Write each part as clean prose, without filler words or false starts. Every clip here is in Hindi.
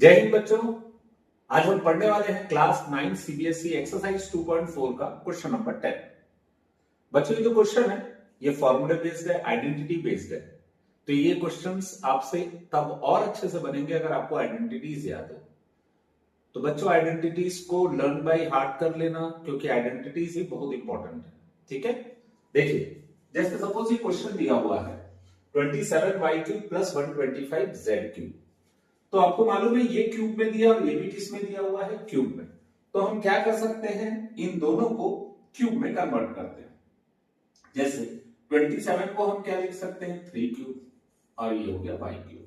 जय हिंद बच्चों। आज हम पढ़ने वाले हैं क्लास 9 सीबीएसई एक्सरसाइज 2.4 का क्वेश्चन नंबर 10। बच्चों ये जो क्वेश्चन है ये फॉर्मूले बेस्ड है, आइडेंटिटी बेस्ड है। तो ये क्वेश्चंस आपसे तब और अच्छे से बनेंगे अगर आपको आइडेंटिटीज याद हो। तो बच्चों आइडेंटिटीज को लर्न बाय हार्ट कर लेना, क्योंकि आइडेंटिटीज ही बहुत इंपॉर्टेंट है। ठीक है, देखिए जैसे सपोज ये क्वेश्चन दिया हुआ है 27y³ + 125z³। तो आपको मालूम है ये क्यूब में दिया और ये भी किसमें दिया हुआ है, क्यूब में। तो हम क्या कर सकते हैं, इन दोनों को क्यूब में कन्वर्ट करते हैं। जैसे 27 को हम क्या लिख सकते हैं, 3³ और ये हो गया y³।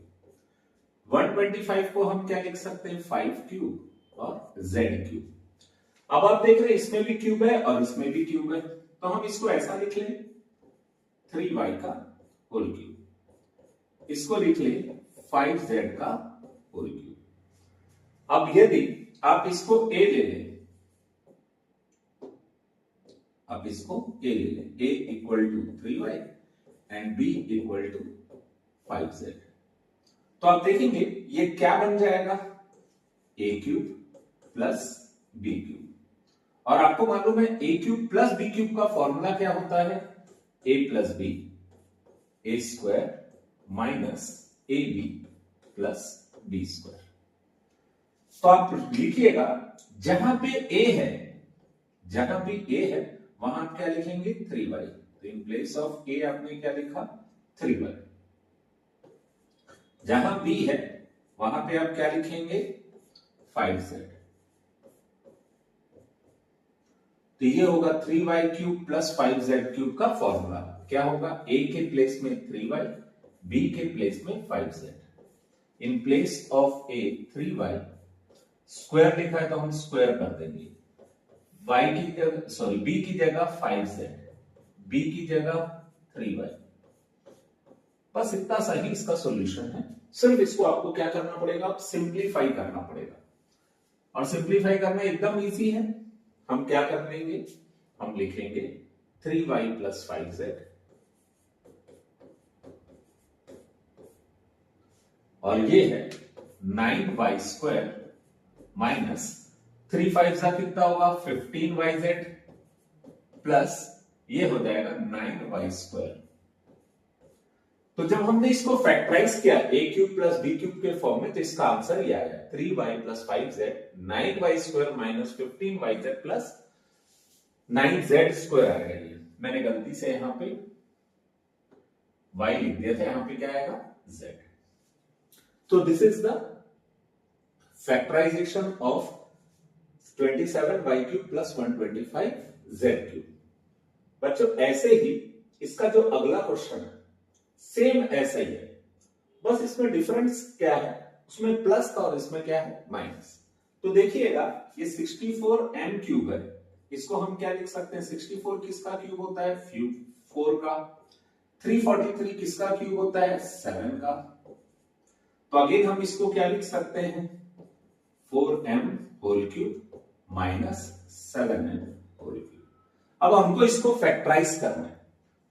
125 को हम क्या लिख सकते हैं, 5³ और z³। अब आप देख रहे हैं इसमें भी क्यूब है और इसमें भी क्यूब है, तो हम इसको ऐसा लिख लें 3y³। इसको लिख लें 5z का होल क्यूब। अब यदि आप इसको a ले लें, आप इसको a ले लें, a = 3y and b = 5z, तो आप देखेंगे ये क्या बन जाएगा, a³ + b³। और आपको मालूम है a³ + b³ का फॉर्मूला क्या होता है, a + b a² - ab + b²। तो आप लिखिएगा जहां पे a है, जहां भी a है वहां आप क्या लिखेंगे, 3y। तो इन प्लेस ऑफ a आपने क्या लिखा, 3y। जहां b है वहां पे आप क्या लिखेंगे, 5z। तो ये होगा 3y³ + 5z³ का फॉर्मूला। क्या होगा, a के प्लेस में 3y, b के प्लेस में 5z। In place of a 3y, square लिखा है तो हम स्क्वायर कर देंगे, y की जगह सॉरी b की जगह 5z, b की जगह 3y। बस इतना सा ही इसका सॉल्यूशन है। सिर्फ इसको आपको क्या करना पड़ेगा, सिंपलीफाई करना पड़ेगा। और सिंपलीफाई करना एकदम इजी है। हम क्या कर लेंगे, हम लिखेंगे 3y + 5z और ये है 9y² माइनस 3 5 का कितना होगा, 15yz प्लस ये हो जाएगा 9y²। तो जब हमने इसको फैक्टराइज किया a³ + b³ के फॉर्म में, तो इसका आंसर ये आया 3y + 5z 9y² - 15yz plus 9z² आएगा। ये मैंने गलती से यहां पे y लिख दिया था, यहां पे क्या आएगा, z। तो this is the factorization of 27y³ + 125z³। बच्चों ऐसे ही इसका जो अगला क्वेश्चन है सेम ऐसा ही है, बस इसमें डिफरेंस क्या है, उसमें प्लस था और इसमें क्या है, माइनस। तो देखिएगा ये 64m³ है, इसको हम क्या लिख सकते हैं, 64 किसका क्यूब होता है, 4 का। 343 किसका क्यूब होता है, 7 का। तो अगेन हम इसको क्या लिख सकते हैं, 4m³ - 7m³। अब हमको इसको फैक्टराइज करना है,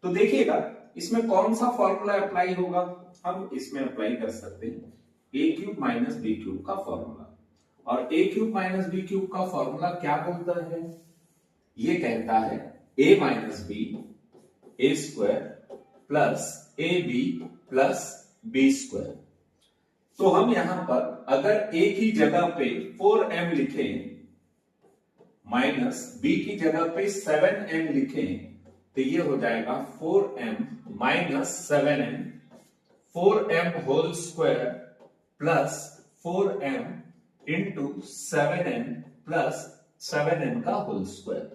तो देखिएगा इसमें कौन सा फॉर्मूला अप्लाई होगा, हम इसमें अप्लाई कर सकते हैं a³ - b³ का फॉर्मूला। और a³ - b³ का फॉर्मूला क्या बोलता है, ये कहता है a - b a² + ab + b²। तो हम यहां पर अगर a की जगह पे 4m लिखें माइनस b की जगह पे 7m लिखें, तो ये हो जाएगा 4m - 7m 4m² plus 4m × 7n plus 7n का होल स्क्वायर।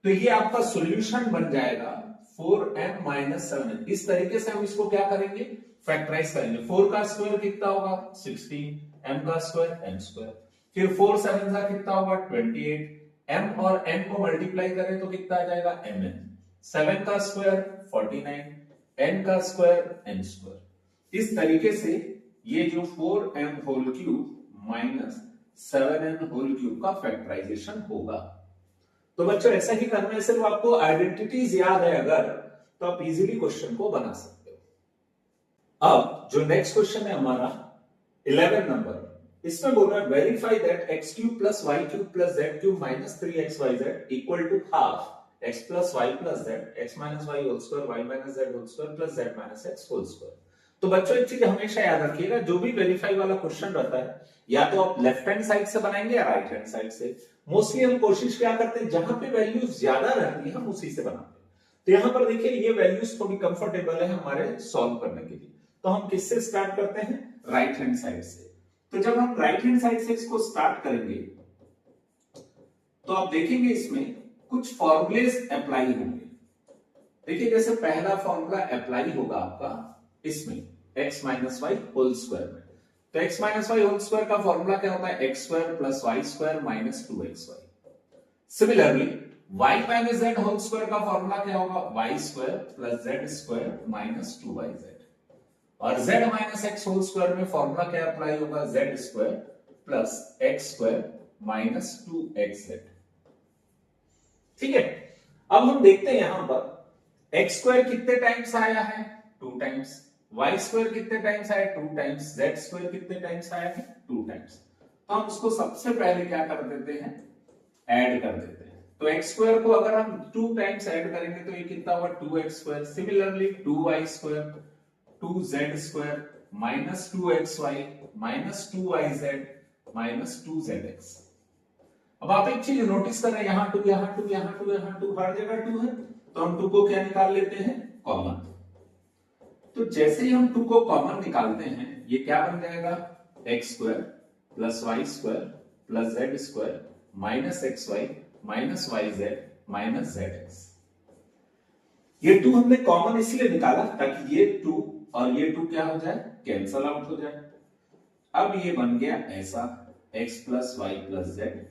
तो ये आपका सॉल्यूशन बन जाएगा 4m - 7n। इस तरीके से हम इसको क्या करेंगे, फैक्टराइज करेंगे। 4 का स्क्वायर कितना होगा, 16, m का स्क्वायर m², फिर 4 7 का कितना होगा, 28, m और n को मल्टीप्लाई करें तो कितना आ जाएगा, mn। 7 का स्क्वायर 49, n का स्क्वायर n²। इस तरीके से ये जो 4m³ - 7n³ का फैक्टराइजेशन होगा। तो बच्चों ऐसा ही करना है, सिर्फ आपको आइडेंटिटीज याद है अगर, तो आप इजीली क्वेश्चन को बना सकते हो। अब जो नेक्स्ट क्वेश्चन है हमारा 11 नंबर, इसमें बोल रहा है verify that x cube plus y cube plus z cube minus 3xyz equal to half x plus y plus z x minus y whole square y minus z whole square plus z minus x whole square. तो बच्चों एक चीज हमेशा याद रखिएगा, जो भी वेरीफाई वाला क्वेश्चन रहता है या तो आप लेफ्ट हैंड साइड से बनाएंगे या राइट हैंड साइड से। मोस्टली हम कोशिश क्या करते हैं, जहां पे वैल्यूज ज्यादा रहती है हम उसी से बनाते हैं। तो यहां पर देखिए ये वैल्यूज थोड़ी कंफर्टेबल है हमारे सॉल्व करने के लिए, तो हम किससे स्टार्ट करते हैं, राइट हैंड साइड से। तो जब हम राइट हैंड साइड से इसको स्टार्ट करेंगे तो आप देखेंगे इसमें कुछ फॉर्मूलेस अप्लाई होंगे। देखिए जैसे पहला फॉर्मूला अप्लाई होगा आपका इसमें x minus y whole square में। तो x minus y whole square का फॉर्मूला क्या होता है, x square plus y square minus 2xy। Similarly y minus z whole square का फॉर्मूला क्या होगा, y square plus z square minus 2yz। और z minus x whole square में फॉर्मूला क्या अप्लाई होगा, z square plus x square minus 2xz। ठीक है, अब हम देखते हैं यहां पर x स्क्वायर कितने टाइम्स आया है, 2 टाइम्स, y स्क्वायर कितने टाइम्स आया, 2 टाइम्स, z स्क्वायर कितने टाइम्स आया है, 2 टाइम्स। तो हम उसको सबसे पहले क्या कर देते हैं, ऐड कर देते हैं। तो x स्क्वायर को अगर हम 2 टाइम्स ऐड करेंगे तो ये कितना होगा, 2x square. Similarly 2y square 2z square minus 2xy minus 2yz minus 2zx। अब आप एक चीज नोटिस कर रहे हैं, यहां 2 यहां 2 यहां 2 यहां 2 हर जगह 2 है, तो हम 2 को क्या निकाल लेते हैं, कॉमन। तो जैसे ही हम 2 को कॉमन निकालते हैं ये क्या बन जाएगा, x square plus y square plus z square minus x y minus y z minus z x. ये 2 हमने कॉमन इसलिए निकाला ताकि ये 2 और ये 2 क्या हो जाए, कैंसल आउट हो जाए। अब ये बन गया ऐसा, x plus y plus z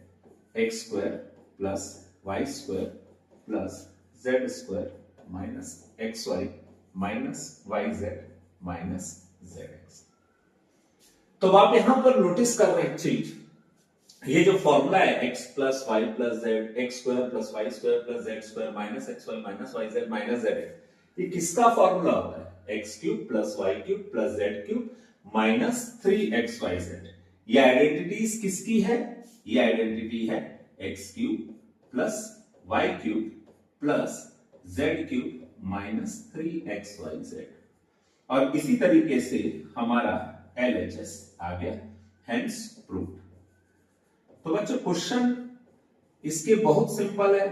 x square plus y square plus z square minus x y minus y z minus z x. तो आप यहां पर नोटिस कर रहे हैं एक चीज, ये जो फॉर्मूला है x plus y plus z x square plus y square plus z square minus x y minus y z minus z x, ये किसका फॉर्मूला होता है, x cube plus y cube plus z cube minus 3xyz। ये आइडेंटिटीज किसकी है, ये आइडेंटिटी है x cube plus y cube plus z cube minus 3xyz। और इसी तरीके से हमारा LHS आ गया, हेंस प्रूव्ड। तो बच्चों क्वेश्चन इसके बहुत सिंपल है,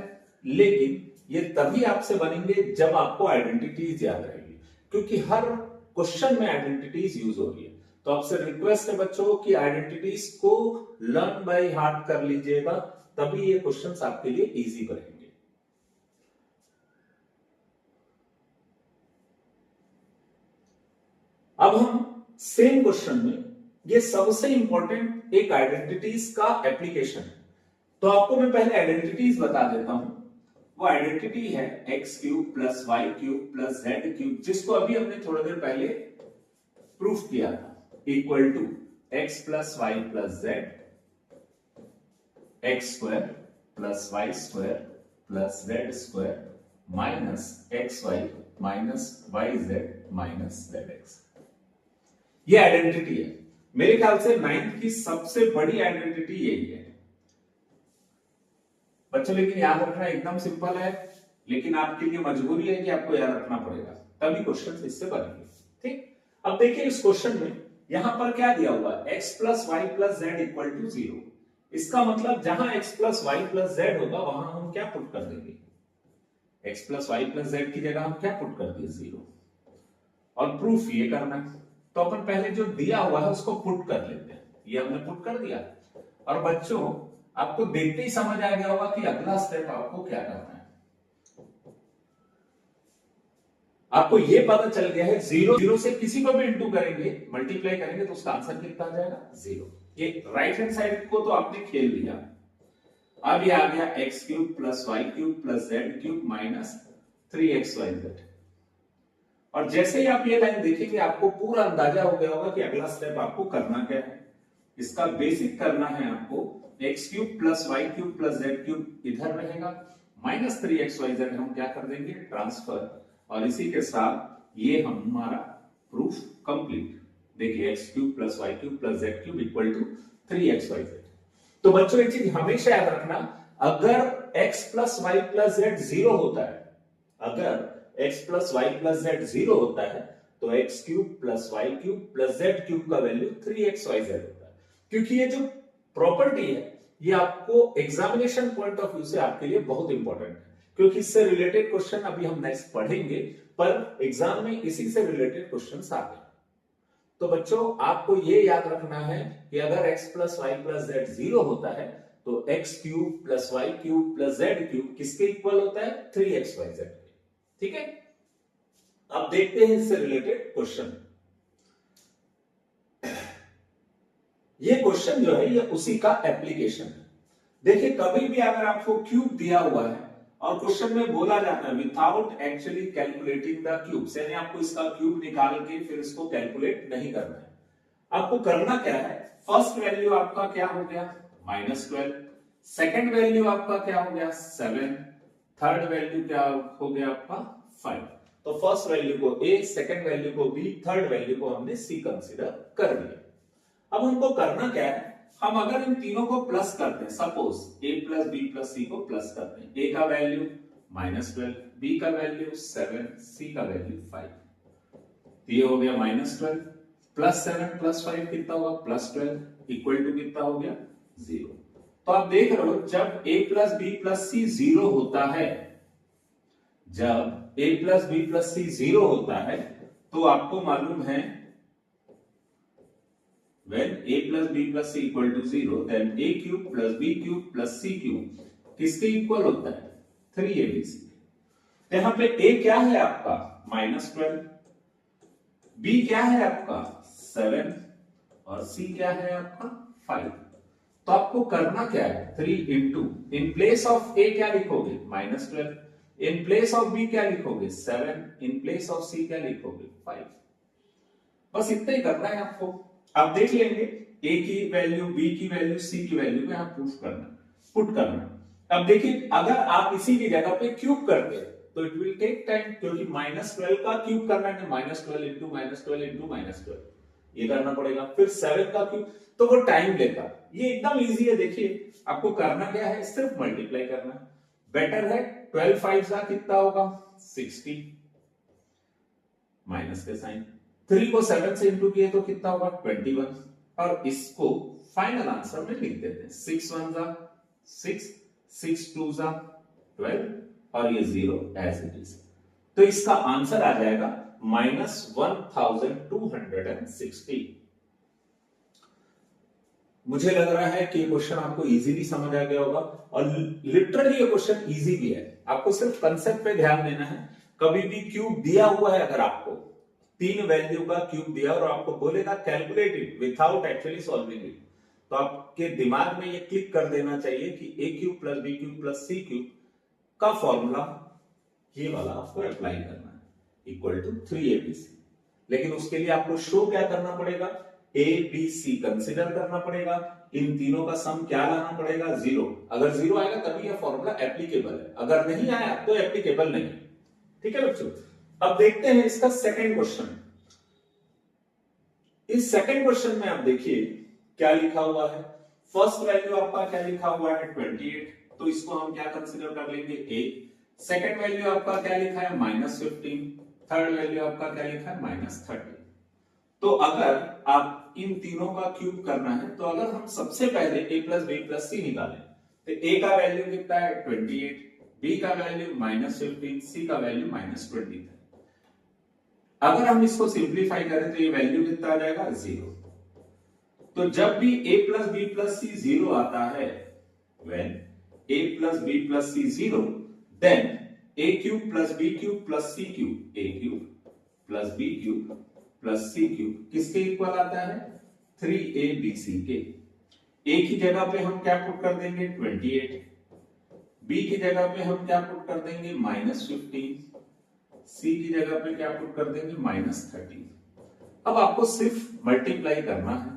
लेकिन ये तभी आपसे बनेंगे जब आपको आइडेंटिटीज याद रहेगी, क्योंकि हर क्वेश्चन में आइडेंटिटीज यूज हो रही है। तो आपसे रिक्वेस्ट है बच्चों कि आइडेंटिटीज को लर्न बाय हार्ट कर लीजिएगा, तभी ये क्वेश्चंस आपके लिए इजी बनेंगे। अब हम सेम क्वेश्चन में ये सबसे इंपॉर्टेंट एक आइडेंटिटीज का एप्लीकेशन है। तो आपको मैं पहले आइडेंटिटीज बता देता हूं। वो आइडेंटिटी है x cube plus y cube plus z cube, जिसको अभी हमने थोड़ी देर पहले प्रूफ किया था, equal to x plus y plus z x square plus y square plus z square minus x y minus y z minus z x. ये आइडेंटिटी है। मेरे ख्याल से 9th की सबसे बड़ी आइडेंटिटी यही है बच्चों, लेकिन याद रखना एकदम सिंपल है, लेकिन आपके लिए मजबूरी है कि आपको याद रखना पड़ेगा, तभी क्वेश्चन इससे बनेंगे। ठीक, अब देखिए इस क्वेश्चन में यहां पर क्या दिया हुआ है, x plus y plus z equal to 0। इसका मतलब जहां x plus y plus z होगा वहां हम क्या पुट कर देंगे, x plus y plus z की जगह हम क्या पुट कर दिए, 0। और प्रूफ ये करना है, तो अपन पहले जो दिया हुआ है उसको पुट कर लेते हैं। ये हमने पुट कर दिया, और बच्चों आपको देखते ही समझ आ गया होगा कि अगला स्टेप आपको क्या करना है। आपको ये पता चल गया है, 0 से किसी को भी इंटू करेंगे, मल्टीप्लाई करेंगे तो उसका आंसर कितना आ जाएगा, 0। ये राइट हैंड साइड को तो आपने खेल लिया। अब ये आ गया x cube plus y cube plus z cube minus 3xyz। और जैसे ही आप ये लाइन देखेंगे आपको पूरा अंदाजा हो गया होगा कि अगला स्टेप आपको करना क्या है। इसका बेसिक करना है आपको, x cube plus y cube plus z cube इधर रहेगा, माइनस 3xyz हम क्या कर देंगे, ट्रांसफर। और इसी के साथ ये हमारा प्रूफ कंप्लीट। देखिए x cube plus y cube plus z cube equal to 3xyz। तो बच्चों एक चीज हमेशा याद रखना, अगर x plus y plus z zero होता है, अगर x plus y plus z zero होता है तो x cube plus y cube plus z cube का वैल्यू 3xyz होता है। क्योंकि ये जो प्रॉपर्टी है ये आपको एग्जामिनेशन पॉइंट ऑफ व्यू से आपके लिए बहुत इंपॉर्टेंट है, क्योंकि इससे रिलेटेड क्वेश्चन अभी हम नेक्स्ट पढ़ेंगे, पर एग्जाम में इसी से रिलेटेड क्वेश्चन आते हैं। तो बच्चों आपको ये याद रखना है कि अगर x plus y plus z zero होता है तो x cube plus y cube plus z cube किसके इक्वल होता है? 3xyz। ठीक है, अब देखते हैं इससे रिलेटेड क्वेश्चन। ये क्वेश्चन जो है ये उसी का एप्लीकेशन है। देखिए कभी भी अगर आपको क्यूब दिया हुआ है और क्वेश्चन में बोला जाता है without actually calculating the cube, यानी आपको इसका क्यूब निकाल के फिर इसको कैलकुलेट नहीं करना है। आपको करना क्या है, फर्स्ट वैल्यू आपका क्या हो गया -12, सेकंड वैल्यू आपका क्या हो गया 7, थर्ड वैल्यू क्या हो गया आपका 5। तो फर्स्ट वैल्यू को A, सेकंड वैल्यू को B, थर्ड वैल्यू को हमने C कंसीडर कर लिया। अब हमको करना क्या है, हम अगर इन तीनों को प्लस करते हैं, suppose a plus B plus C को प्लस करते हैं, a का वैल्यू -12, b का वैल्यू 7, c का वैल्यू 5, तो ये हो गया -12 प्लस 7 प्लस 5 कितना होगा +12 इक्वल टू कितना हो गया 0। तो आप देख रहे हो जब a plus B plus c 0 होता है, जब a plus B plus c 0 होता है तो आपको मालूम है when a plus b plus c equal to 0 then a cube plus b cube plus c cube किसके इक्वल होता है 3abc। तो यहां पे a क्या है आपका -12, b क्या है आपका 7 और c क्या है आपका 5। तो आपको करना क्या है 3 into, in place of a क्या लिखोगे -12, इन प्लेस ऑफ b क्या लिखोगे 7, इन प्लेस ऑफ c क्या लिखोगे 5। बस इतना ही करना है आपको। आप देख लेंगे a की वैल्यू, b की वैल्यू, c की वैल्यू में आप पुट करना। अब देखिए अगर आप इसी की जगह पे क्यूब करते हैं तो इट विल टेक टाइम, क्योंकि -12 का क्यूब करना है -12 इंटू -12 इंटू -12 ये करना पड़ेगा, फिर 7 का क्यूब, तो वो टाइम लेता। ये एकदम इजी है, देखिए आपको करना क्या है सिर्फ मल्टीप्लाई करना है। बेटर है 12 5 का कितना होगा 60 माइनस के साइन, 3 को 7 से इंटू किए तो कितना होगा 21, और इसको फाइनल आंसर में लिख देते हैं 6 1 जा 6, 6 2 जा 12 और ये 0 एज इट इज। तो इसका आंसर आ जाएगा -1260। मुझे लग रहा है कि ये क्वेश्चन आपको इजीली समझ आ गया होगा, और लिटरली ये क्वेश्चन इजी भी है। आपको सिर्फ कंसेप्ट पे ध्यान देना है। कभी भी क्यूब दिया हुआ है, अगर आपको 3 वैल्यू का क्यूब दिया और आपको बोलेगा calculate it without actually solving it, तो आपके दिमाग में ये क्लिक कर देना चाहिए कि a cube plus b cube plus c cube का फॉर्मूला ये वाला आपको अप्लाई करना है इक्वल टू 3abc। लेकिन उसके लिए आपको शो क्या करना पड़ेगा, a b c कंसीडर करना पड़ेगा, इन तीनों का सम क्या लाना पड़ेगा 0। अगर 0 आएगा तभी यह फॉर्मूला एप्लीकेबल है, अगर नहीं आया तो एप्लीकेबल नहीं। ठीक है बच्चों, अब देखते हैं इसका सेकंड क्वेश्चन। इस सेकंड क्वेश्चन में आप देखिए क्या लिखा हुआ है। फर्स्ट वैल्यू आपका क्या लिखा हुआ है 28, तो इसको हम क्या कंसीडर कर लेंगे a। सेकंड वैल्यू आपका क्या लिखा है -15, थर्ड वैल्यू आपका क्या लिखा है -30। तो अगर आप इन तीनों का क्यूब करना है तो अगर हम सबसे पहले a प्लस बी प्लस सी निकालें तो a का वैल्यू कितना है 28, b का वैल्यू -15, c का वैल्यू -20। अगर हम इसको सिंप्लीफाई करें तो ये वैल्यू कितना आ जाएगा 0। तो जब भी a plus B plus c 0 आता है, when a plus B plus c 0, then a cube plus b cube plus c cube, a cube plus b cube plus c cube किसके इक्वल आता है 3abc के। a की जगह पे हम क्या पुट कर देंगे 28, b की जगह पे हम क्या पुट कर देंगे -15, c की जगह पे क्या पुट कर देंगे -30। अब आपको सिर्फ मल्टीप्लाई करना है।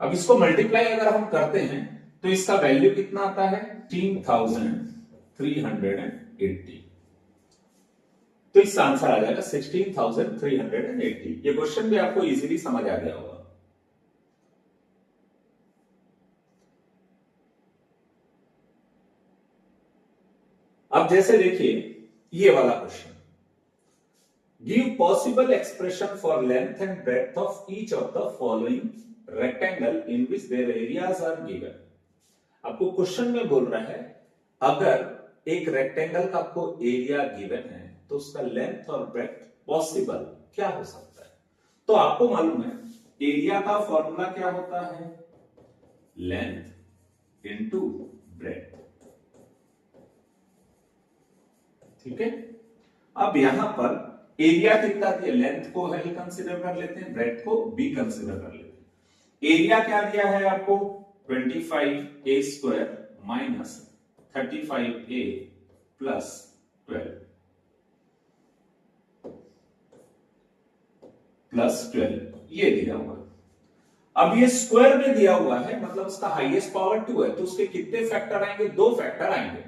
अब इसको मल्टीप्लाई अगर हम करते हैं तो इसका वैल्यू कितना आता है 13380। तो इसका आंसर आ जाएगा 16,380। ये क्वेश्चन भी आपको इजीली समझ आ गया होगा। अब जैसे देखिए ये वाला question, give possible expression for length and breadth of each of the following rectangle in which their areas are given. आपको क्वेश्चन में बोल रहा है अगर एक रेक्टेंगल का आपको एरिया गिवन है तो उसका लेंथ और ब्रेड्थ पॉसिबल क्या हो सकता है। तो आपको मालूम है एरिया का फॉर्मूला क्या होता है, लेंथ इनटू ब्रेड्थ, ठीक है। अब यहां पर एरिया कितना दिया, लेंथ को एल कंसीडर कर लेते हैं, ब्रेड्थ को बी कंसीडर कर लेते हैं। एरिया क्या दिया है आपको 25a square minus 35a plus 12 ये दिया हुआ है। अब ये स्क्वायर में दिया हुआ है मतलब उसका हाईएस्ट पावर 2 है, तो उसके कितने फैक्टर आएंगे, 2 फैक्टर आएंगे।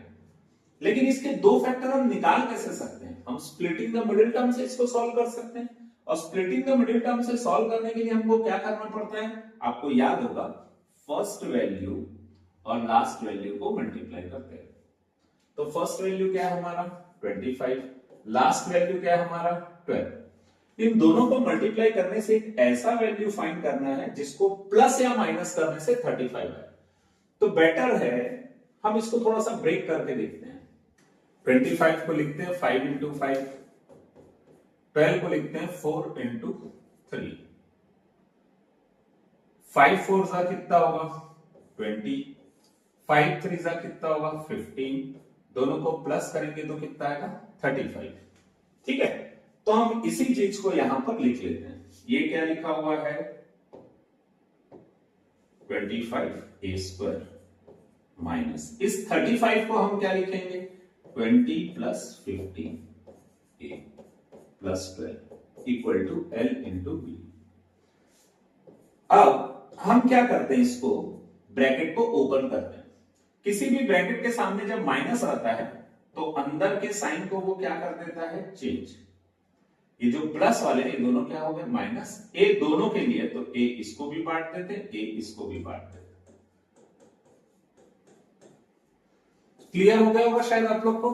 लेकिन इसके 2 फैक्टर हम निकाल कैसे सकते हैं, हम स्प्लिटिंग द मिडिल टर्म से इसको सॉल्व कर सकते हैं। और स्प्लिटिंग द मिडिल टर्म से सॉल्व करने के लिए हमको क्या करना पड़ता है, आपको याद होगा फर्स्ट वैल्यू और लास्ट वैल्यू को मल्टीप्लाई करते हैं। तो फर्स्ट वैल्यू क्या है हमारा 25, लास्ट वैल्यू क्या है हमारा 12। इन दोनों को मल्टीप्लाई करने से एक ऐसा वैल्यू फाइंड करना है जिसको प्लस या माइनस करने से 35 है। तो बेटर है हम इसको थोड़ा सा ब्रेक करके देखते हैं। 25 को लिखते हैं 5 इंटू 5, 12 को लिखते हैं 4 इंटू 3, 5 4 जा कितना होगा 20, 5 3 जा कितना होगा 15, दोनों को प्लस करेंगे तो कितना आएगा 35, ठीक है। तो हम इसी चीज को यहां पर लिख लेते हैं। ये क्या लिखा हुआ है 25a स्क्वायर माइनस इस 35 को हम क्या लिखेंगे 20 plus 15a plus 12 equal to l into b. अब हम क्या करते हैं, इसको ब्रैकेट को ओपन करते हैं। किसी भी ब्रैकेट के सामने जब माइनस आता है तो अंदर के साइन को वो क्या कर देता है चेंज। ये जो प्लस वाले ये दोनों क्या हो गए माइनस, ए दोनों के लिए तो ए इसको भी बांट देते, ए इसको भी बांट देते। क्लियर हो गया होगा शायद आप लोग को।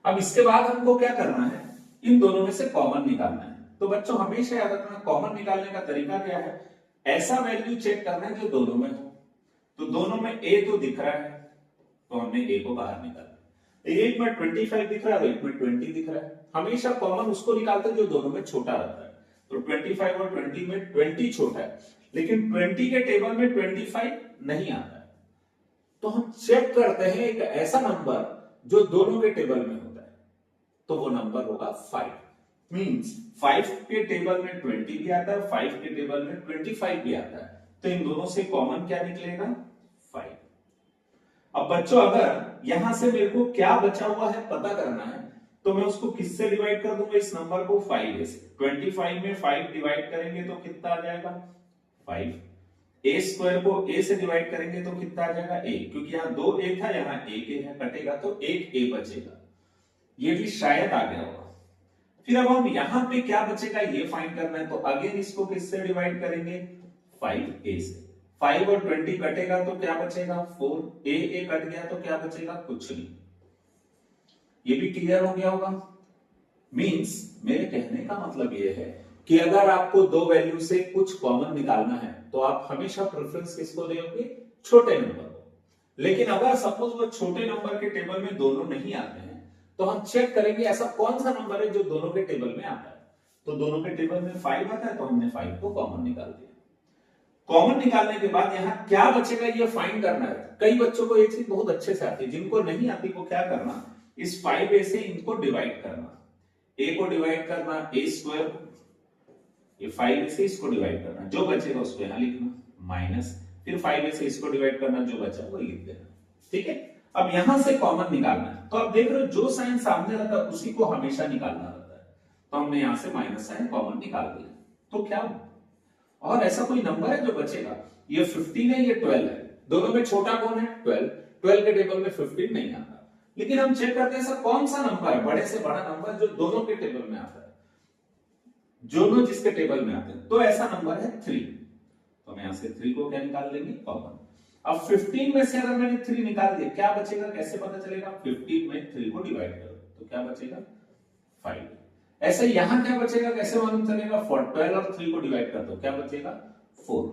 अब इसके बाद हमको क्या करना है, इन दोनों में से कॉमन निकालना है। तो बच्चों हमेशा याद रखना कॉमन निकालने का तरीका क्या है, ऐसा वैल्यू चेक करना है जो दोनों में हो। तो दोनों में ए तो दिख रहा है तो हमने ए को बाहर निकाला, एक में 25 दिख रहा है एक में 20 दिख रहा है। हमेशा कॉमन उसको निकालते हैं जो दोनों में छोटा रहता है। तो 25 और 20 में 20 छोटा है, लेकिन 20 के टेबल में 25 नहीं आता है। तो हम चेक करते हैं एक ऐसा नंबर जो दोनों के टेबल में होता है, तो वो नंबर होगा 5। मींस 5 के टेबल में 20 भी आता है, 5 के टेबल में 25 भी आता है। तो इन दोनों से कॉमन क्या निकलेगा 5। अब बच्चों अगर यहां से मेरे को क्या बचा हुआ है पता करना है तो मैं उसको किससे डिवाइड कर दूंगा, इस नंबर को 5 से। 25 में 5 डिवाइड करेंगे तो कितना आ जाएगा 5। ए स्क्वायर को ए से डिवाइड करेंगे तो कितना आ जाएगा ए, क्योंकि यहाँ 2 ए था यहाँ 1 ए है, कटेगा तो 1 ए बचेगा। ये भी शायद आ गया होगा। फिर अब हम यहाँ पे क्या बचेगा ये फाइंड करना है, तो अगेन इसको किससे डिवाइड करेंगे 5 ए से। 5 और 20 कटेगा तो क्या बचेगा 4, ए कट गया तो क्या बचेगा कुछ नहीं। ये भी क्लियर हो गया होगा। मींस मेरे कहने का मतलब ये है कि अगर आपको दो वैल्यू से कुछ कॉमन निकालना है तो आप हमेशा प्रेफरेंस किसको देंगे, छोटे नंबर को। लेकिन अगर सपोज वो छोटे नंबर के टेबल में दोनों नहीं आते हैं तो हम चेक करेंगे ऐसा कौन सा नंबर है जो दोनों के टेबल में आता है। तो दोनों के टेबल में 5 आता है तो हमने 5 को कॉमन निकाल दिया। कॉमन निकालने के बाद यहाँ क्या बचेगा ये फाइंड करना है। कई बच्चों को ये चीज बहुत अच्छे से आती है, जिनको नहीं आती वो क्या करना, इस 5a से इनको डिवाइड करना। a को डिवाइड करना a स्क्वायर, ये 5a से इसको डिवाइड करना, जो बचेगा उसको यहाँ लिखना माइनस, फिर 5a से इसको डिवाइड करना, जो बचा वो लिख देना। ठीक है, अब यहां से कॉमन निकालना है। तो अब देख रहे हो जो साइन सामने रहता है उसी को हमेशा निकालना रहता है। तो हमने यहां से माइनस साइन कॉमन निकाल दिया। तो क्या और ऐसा कोई नंबर है जो बचेगा, ये 15 है ये 12 है, दोनों में छोटा कौन है 12, 12 के टेबल में 15 नहीं आता। लेकिन हम चेक करते हैं ऐसा कौन सा नंबर है, बड़े से बड़ा नंबर जो दोनों के टेबल में आता है, दोनों जिसके टेबल में आते हैं, तो ऐसा नंबर है 3। तो हम यहां से 3 को क्या निकाल लेंगे, कॉमन। अब 15 में से अगर मैंने 3 निकाल दिया, क्या बचेगा, कैसे पता चलेगा, 15 में 3 को डिवाइड करो तो क्या बचेगा, 5। ऐसे यहां क्या बचेगा, कैसे मालूम चलेगा, 12 और 3 को डिवाइड कर दो, क्या बचेगा, 4।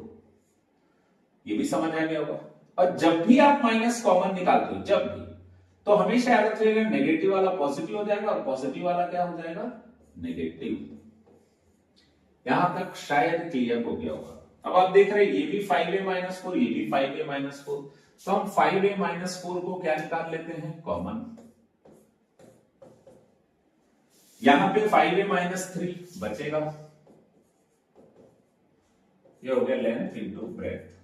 ये भी समझ आ गया होगा। और जब भी आप माइनस कॉमन निकालते हो, जब भी, तो हमेशा याद रखिएगा नेगेटिव वाला पॉजिटिव हो जाएगा और पॉजिटिव वाला क्या हो जाएगा, नेगेटिव। यहां तक शायद क्लियर हो गया होगा। अब आप देख रहे हैं ये भी 5a माइनस 4, ये भी 5a माइनस 4, तो हम 5a माइनस 4 को क्या निकाल लेते हैं, कॉमन। यहां पे 5a माइनस 3 बचेगा, ये हो गया लेंथ इंटू ब्रेथ।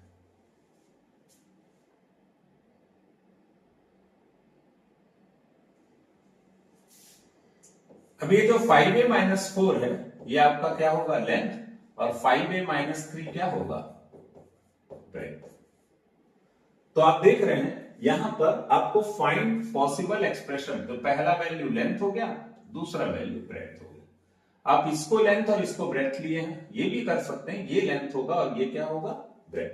अब ये जो 5a माइनस 4 है, ये आपका क्या होगा, लेंथ, और 5a माइनस 3 क्या होगा, ब्रेथ। तो आप देख रहे हैं यहां पर आपको फाइंड पॉसिबल एक्सप्रेशन, तो पहला वैल्यू लेंथ हो गया, दूसरा वैल्यू ब्रेथ हो गया। आप इसको लेंथ और इसको ब्रेथ लिए हैं, ये भी कर सकते हैं, ये लेंथ होगा और ये क्या होगा, ब्रेथ।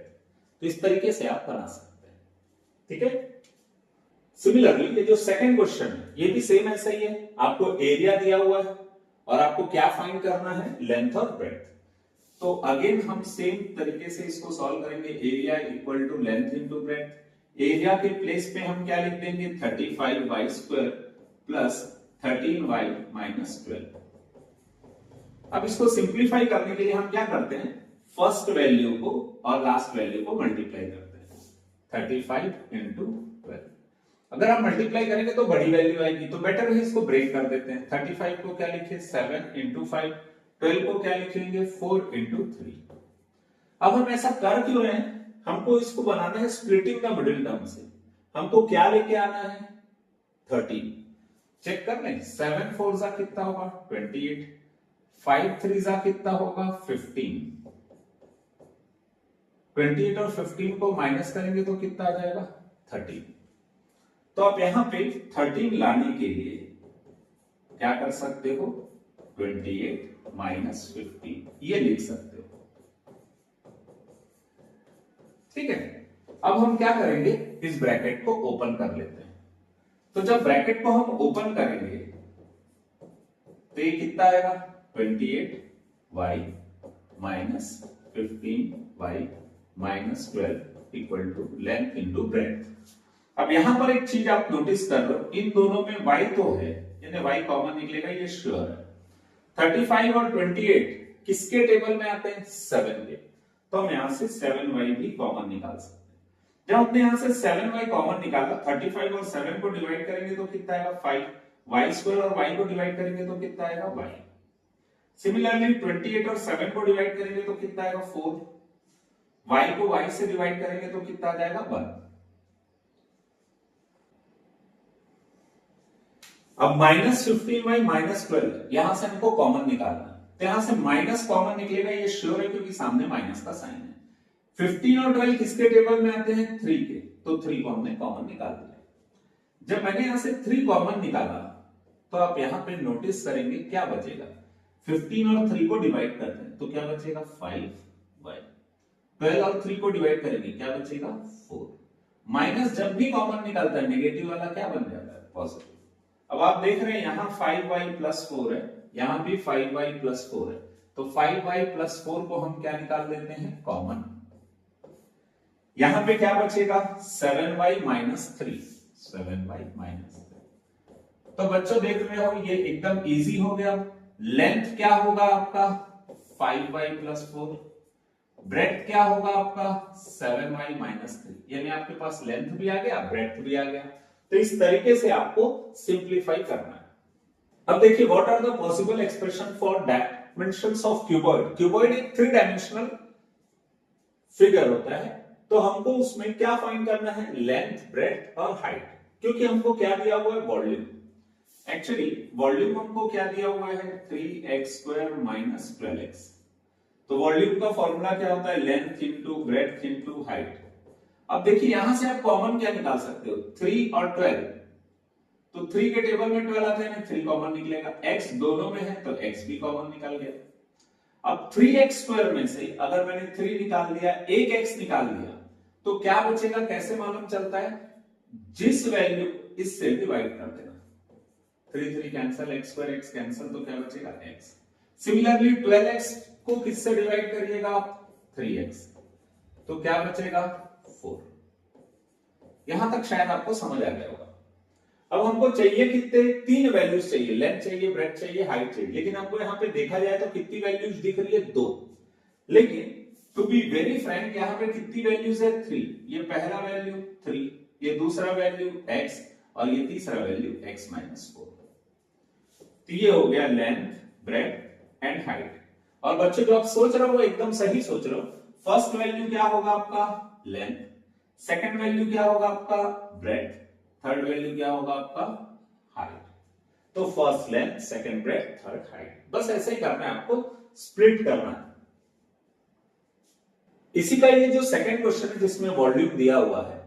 तो इस तरीके से आप बना सकते हैं, ठीक है। सिमिलरली ये जो सेकंड क्वेश्चन है, ये भी सेम ऐसा ही है, आपको एरिया दिया हुआ है और आपको क्या फाइंड करना है, लेंथ और ब्रेथ। तो अगेन हम सेम तरीके से इसको सॉल्व करेंगे, area equal to length into breadth. Area के प्लेस पे हम क्या लिख देंगे, 35y square plus 13y minus 12। अब इसको सिंप्लीफाई करने के लिए हम क्या करते हैं, फर्स्ट वैल्यू को और लास्ट वैल्यू को मल्टीप्लाई करते हैं, 35 इंटू 12। अगर आप मल्टीप्लाई करेंगे तो बड़ी वैल्यू आएगी, तो बेटर है इसको ब्रेक कर देते हैं। 35 को क्या लिखे, 7 इंटू 5, 12 को क्या लिखेंगे, 4 इंटू 3। अब हम ऐसा कर क्यों रहे हैं, हमको इसको बनाना है स्प्लिटिंग द मिडिल टर्म से। हमको क्या लेके आना है, 13। चेक कर लें, 7 4 जा कितना होगा, 28, 5 3 जा कितना होगा, 15। 28 और 15 को माइनस करेंगे तो कितना आ जाएगा, 13। तो आप यहां पे 13 लाने के लिए क्या कर सकते हो, 28 माइनस 15 ये लिख सकते हो, ठीक है। अब हम क्या करेंगे, इस ब्रैकेट को ओपन कर लेते हैं। तो जब ब्रैकेट को हम ओपन करेंगे तो ये कितना आएगा, 28y minus 15y minus 12 equal to length into breadth. अब यहां पर एक चीज आप नोटिस कर लो, इन दोनों में y तो है, यानी y कॉमन निकलेगा, ये श्योर है। 35 और 28 किसके टेबल में आते हैं, 7 के, तो हम यहां से 7y भी कॉमन निकाल सकते हैं। जब हमने यहां से 7y कॉमन निकाला, 35 और 7 को डिवाइड करेंगे तो कितना आएगा, 5, y स्क्वायर और y को डिवाइड करेंगे तो कितना आएगा, y। सिमिलरली 28 और 7 को डिवाइड करेंगे तो कितना आएगा, 4, y को y से डिवाइड करेंगे तो कितना आ जाएगा, 1। अब माइनस 15y माइनस 12 यहां से हमको कॉमन निकालना है, तो यहां से माइनस कॉमन निकलेगा, ये श्योर है क्योंकि सामने माइनस का साइन है। 15 और 12 किसके टेबल में आते हैं, 3 के, तो 3 को हमने कॉमन निकाल दिया। जब मैंने यहां से 3 कॉमन निकाला तो आप यहां पे नोटिस करेंगे क्या बचेगा, 15 और 3 को डिवाइड करते हैं तो क्या बचेगा, 5y। 12 और 3 को डिवाइड करेंगे क्या बचेगा, 4। माइनस जब भी कॉमन निकालता है नेगेटिव वाला क्या बन जाता है, पॉजिटिव। अब आप देख रहे हैं यहां 5y प्लस 4 है, यहां भी 5y प्लस 4 है, तो 5y प्लस 4 को हम क्या निकाल देते हैं, कॉमन। यहां पे क्या बचेगा, 7y माइनस 3, 7y माइनस 3। तो बच्चों देख रहे हो ये एकदम इजी हो गया। लेंथ क्या होगा आपका, 5y प्लस 4, ब्रेथ क्या होगा आपका, 7y माइनस 3, यानी आपके पास लेंथ भी आ गया, ब्रेथ भी आ गया। तो इस तरीके से आपको सिंप्लीफाई करना है। अब देखिए, what are the possible expression for dimensions of cuboid. Cuboid एक 3 डायमेंशनल फिगर होता है, तो हमको उसमें क्या फाइंड करना है, लेंथ, ब्रेथ और हाइट। क्योंकि हमको क्या दिया हुआ है, वॉल्यूम। एक्चुअली वॉल्यूम हमको क्या दिया हुआ है, 3x स्क्वायर माइनस 12x। तो वॉल्यूम का फॉर्मूला क्या होता है, length into breath into height. अब देखिए यहां से आप कॉमन क्या निकाल सकते हो, 3 और 12, तो 3 के टेबल में 12 आते हैं, 3 कॉमन निकलेगा, x दोनों में है तो x भी कॉमन निकल गया। अब 3x स्क्वायर में से अगर मैंने 3 निकाल दिया, एक x निकाल दिया, तो क्या बचेगा, कैसे मालूम चलता है, जिस वैल्यू इससे डिवाइड कर देना, 3 cancel, x square x cancel, तो क्या बचेगा x। सिमिलरली 12x को किससे डिवाइड करिएगा, 3x, तो क्या बचेगा 4। यहां तक शायद आपको समझ आ गया होगा। अब हमको चाहिए कितने, 3 वैल्यूज चाहिए, लेंथ चाहिए, ब्रेथ चाहिए, हाइट चाहिए, लेकिन हमको यहाँ पे देखा जाए तो कितनी वैल्यूज दिख रही है, 2। लेकिन टू बी वेरी फ्रैंक यहाँ पे कितनी वैल्यूज है, 3। ये पहला वैल्यू 3, ये दूसरा वैल्यू x और ये तीसरा वैल्यू x - 4। तो ये हो गया लेंथ, ब्रेथ एंड हाइट। और बच्चों जो आप सोच रहे हो एकदम सही सोच रहे हो, फर्स्ट वैल्यू क्या होगा आपका लेंथ, सेकंड वैल्यू क्या होगा आपका ब्रेथ, थर्ड वैल्यू क्या होगा आपका हाइट। तो first length, second breadth, third height, बस ऐसे ही करना है आपको, स्प्लिट करना है। इसी का ये जो सेकंड क्वेश्चन है जिसमें वॉल्यूम दिया हुआ है,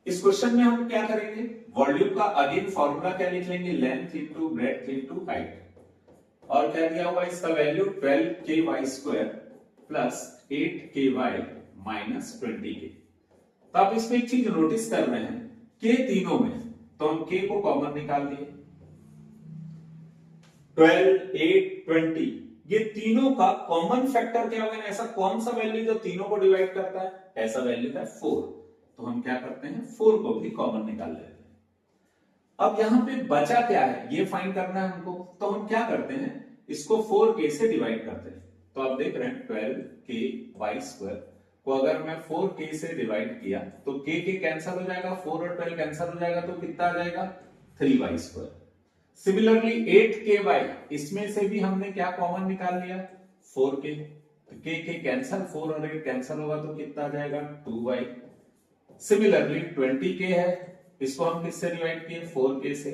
इस क्वेश्चन में हम क्या करेंगे, वॉल्यूम का अगेन फॉर्मूला क्या लिख लेंगे, length into breath into height, और क्या दिया हुआ इसका value 12ky square plus 8ky minus 20k। तो आप इसमें एक चीज नोटिस कर रहे हैं, के तीनों में, तो हम k को कॉमन निकाल दिए, 12, 8, 20, ये तीनों का कॉमन फैक्टर क्या होगा, ऐसा कौन सा वैल्यू जो तीनों को डिवाइड करता है, ऐसा वैल्यू है 4। तो हम क्या करते हैं, 4 को भी कॉमन निकाल लेते हैं। अब यहां पे बचा क्या है, ये फाइंड करना है हमको, तो हम क्या करते हैं, इसको 4k से डिवाइड करते हैं। तो आप देख रहे हैं 12ky स्क्वायर को अगर मैं 4k से डिवाइड किया तो k कैंसिल हो जाएगा, 4 और 12 कैंसिल हो जाएगा, तो कितना आ जाएगा 3y स्क्वायर। सिमिलरली 8ky, इसमें से भी हमने क्या कॉमन निकाल लिया, 4k, तो k कैंसिल, 4 और 8 कैंसिल होगा तो कितना आ जाएगा 2y। सिमिलरली 20k है, इसको हम किससे डिवाइड किए, 4k से,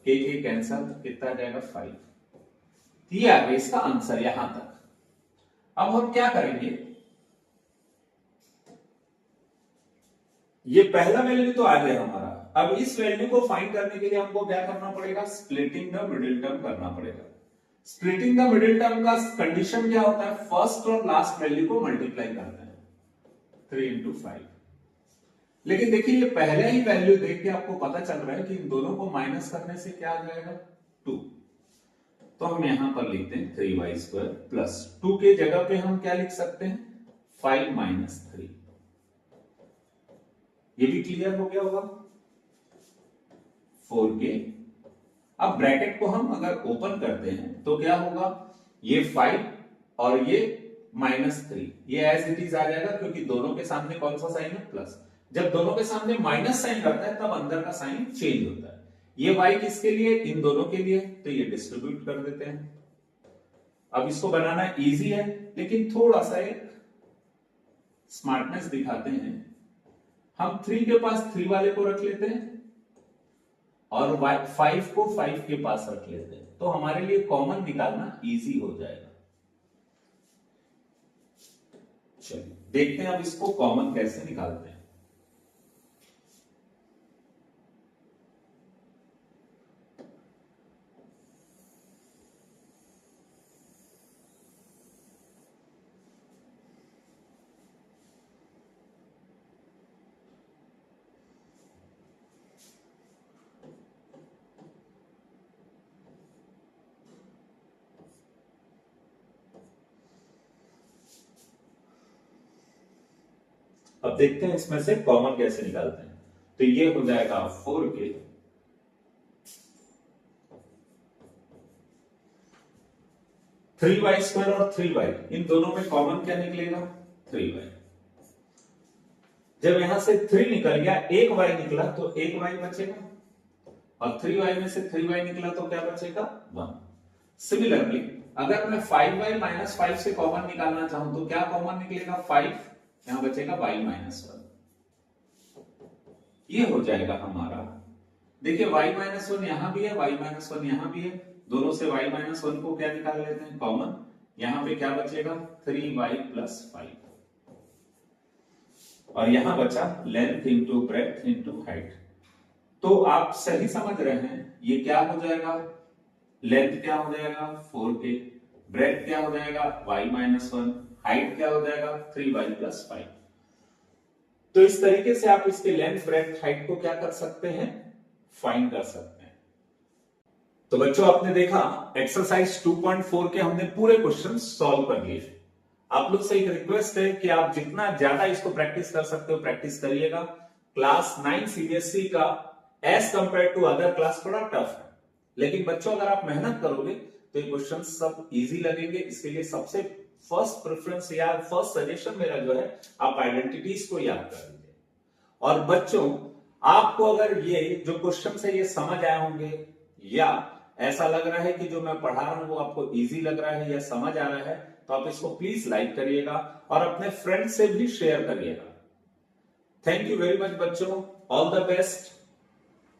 k कैंसिल, कितना आ जाएगा 5। ये आ गया इसका आंसर यहां तक। अब हम क्या करेंगे, ये पहला वैल्यू तो आ गया हमारा, अब इस वैल्यू को फाइंड करने के लिए हमको क्या करना पड़ेगा, स्प्लिटिंग द मिडिल टर्म करना पड़ेगा। स्प्लिटिंग द मिडिल टर्म का कंडीशन क्या होता है, फर्स्ट और लास्ट वैल्यू को मल्टीप्लाई करते हैं, 3 × 5। लेकिन देखिए ये पहले ही वैल्यू देख के आपको पता चल रहा है कि इन दोनों को माइनस करने से क्या आ जाएगा 2। तो हम यहां पर लिखते हैं 3y स्क्वायर प्लस 2 के जगह पे हम क्या लिख सकते हैं, 5 - 3। ये भी क्लियर हो गया होगा, 4k। अब ब्रैकेट को हम अगर ओपन करते हैं तो क्या होगा, ये 5 और ये -3, ये एज इट इज आ जाएगा, क्योंकि दोनों के सामने कौन सा साइन है, प्लस। जब दोनों के सामने माइनस साइन रहता है तब अंदर का साइन चेंज होता है। ये y किसके लिए, इन दोनों के लिए, तो ये डिस्ट्रीब्यूट कर देते हैं। अब इसको बनाना इजी है, लेकिन थोड़ा सा एक स्मार्टनेस दिखाते हैं। हम 3 के पास 3 वाले को रख लेते हैं और 5 को 5 के पास रख लेते हैं, तो हमारे लिए कॉमन निकालना इजी हो जाएगा। चलिए देखते हैं अब इसको कॉमन कैसे निकालते हैं। अब देखते हैं इसमें से कॉमन कैसे निकालते हैं। तो ये हो जाएगा 4k, थ्री वाई स्क्वायर और 3y, इन दोनों में कॉमन क्या निकलेगा 3y। जब यहां से 3 निकल गया, एक y निकला तो एक y बचेगा, और 3y में से 3y निकला तो क्या बचेगा 1। सिमिलरली अगर मैं 5y - 5 से कॉमन निकालना चाहूं तो क्या कॉमन निकलेगा 5, यहां बचेगा y - 1। ये हो जाएगा हमारा, देखिए y - 1 यहां भी है, y - 1 यहां भी है, दोनों से y - 1 को क्या निकाल लेते हैं कॉमन, यहां पे क्या बचेगा 3y + 5, और यहां बचा length into breath into height. तो आप सही समझ रहे हैं, ये क्या हो जाएगा, लेंथ क्या हो जाएगा 4k, ब्रेथ क्या हो जाएगा y-1, हाइट क्या हो जाएगा 3y+5। तो इस तरीके से आप इसके लेंथ ब्रेथ हाइट को क्या कर सकते हैं, फाइंड कर सकते हैं। तो बच्चों आपने देखा एक्सरसाइज 2.4 के हमने पूरे क्वेश्चन सॉल्व कर लिए। आप लोग से एक रिक्वेस्ट है कि आप जितना ज्यादा इसको प्रैक्टिस कर सकते हो प्रैक्टिस करिएगा। क्लास 9 सीबीएसई का as compare to other class थोड़ा टफ है, लेकिन बच्चों अगर आप मेहनत करोगे तो ये क्वेश्चन सब इजी लगेंगे। इसके लिए सबसे फर्स्ट प्रेफरेंस या फर्स्ट सजेशन मेरा जो है, आप आइडेंटिटीज को याद कर लीजिए। और बच्चों आपको अगर ये जो क्वेश्चन है ये समझ आए होंगे, या ऐसा लग रहा है कि जो मैं पढ़ा रहा हूं वो आपको इजी लग रहा है या समझ आ रहा है, तो आप इसको प्लीज लाइक करिएगा और अपने फ्रेंड से भी शेयर करिएगा। थैंक यू वेरी मच बच्चों, ऑल द बेस्ट।